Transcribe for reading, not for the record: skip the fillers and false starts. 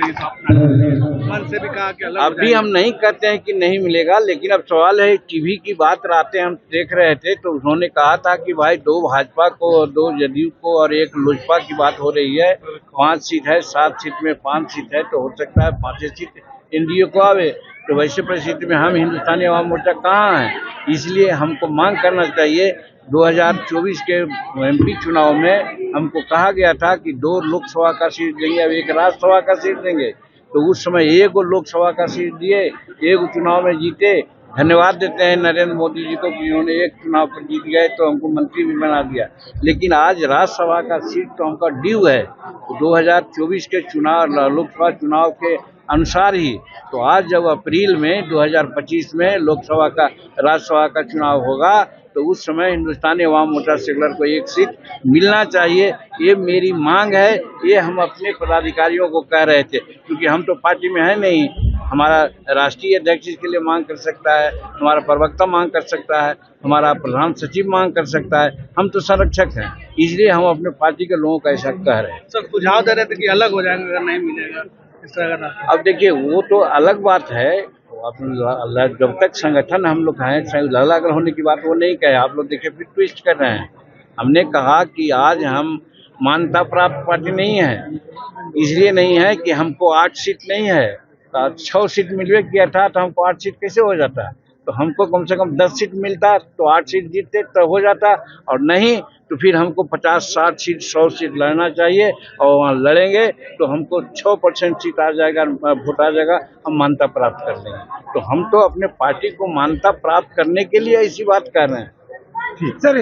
मिलेगी तो अपना मन से भी कहा कि अलग अभी हम नहीं कहते हैं कि नहीं मिलेगा, लेकिन अब सवाल है टीवी की बात रातें हम देख रहे थे तो उन्होंने कहा था कि भाई 2 भाजपा को और 2 जदयू को और 1 लोजपा की बात हो रही है। 5 सीट है, 7 सीट में 5 सीट है तो हो सकता है 5 सीट एनडीए को आवे। तो वैसे परिस्थिति में हम हिंदुस्तानी अवाम मोर्चा कहाँ है, इसलिए हमको मांग करना चाहिए। 2024 के एमपी चुनाव में हमको कहा गया था कि 2 लोकसभा का सीट देंगे, अब 1 राज्यसभा का सीट देंगे। तो उस समय 1 लोकसभा का सीट दिए, 1 चुनाव में जीते। धन्यवाद देते हैं नरेंद्र मोदी जी को कि उन्होंने 1 चुनाव पर जीत गए तो हमको मंत्री भी बना दिया। लेकिन आज राज्यसभा का सीट तो हमका ड्यू है 2024 के चुनाव, लोकसभा चुनाव के अनुसार ही। तो आज जब अप्रैल में 2025 में लोकसभा का राज्यसभा का चुनाव होगा तो उस समय हिंदुस्तानी अवाम मोर्चा सेकुलर को 1 सीट मिलना चाहिए। ये मेरी मांग है, ये हम अपने पदाधिकारियों को कह रहे थे, क्योंकि हम तो पार्टी में है नहीं। हमारा राष्ट्रीय अध्यक्ष इसके लिए मांग कर सकता है, हमारा प्रवक्ता मांग कर सकता है, हमारा प्रधान सचिव मांग कर सकता है, हम तो संरक्षक हैं, इसलिए हम अपने पार्टी के लोगों का ऐसा कह रहे हैं। सब सुझाव दे रहे थे कि अलग हो जाएंगे अगर नहीं मिलेगा इस तरह का। अब देखिए वो तो अलग बात है, जब तक संगठन हम लोग हैं, अलग अलग होने की बात वो नहीं कहे। आप लोग देखिए फिर ट्विस्ट कर रहे हैं। हमने कहा कि आज हम मान्यता प्राप्त पार्टी नहीं है, इसलिए नहीं है कि हमको 8 सीट नहीं है, तो 6 सीट मिलवे किया था तो हमको 8 सीट कैसे हो जाता। तो हमको कम से कम 10 सीट मिलता तो 8 सीट जीतते तो हो जाता, और नहीं तो फिर हमको 50, 60 सीट, 100 सीट लड़ना चाहिए। और वहाँ लड़ेंगे तो हमको 6% सीट आ जाएगा, वोट आ जाएगा, हम मान्यता प्राप्त कर लेंगे। तो हम तो अपने पार्टी को मान्यता प्राप्त करने के लिए ऐसी बात कर रहे हैं। ठीक सर।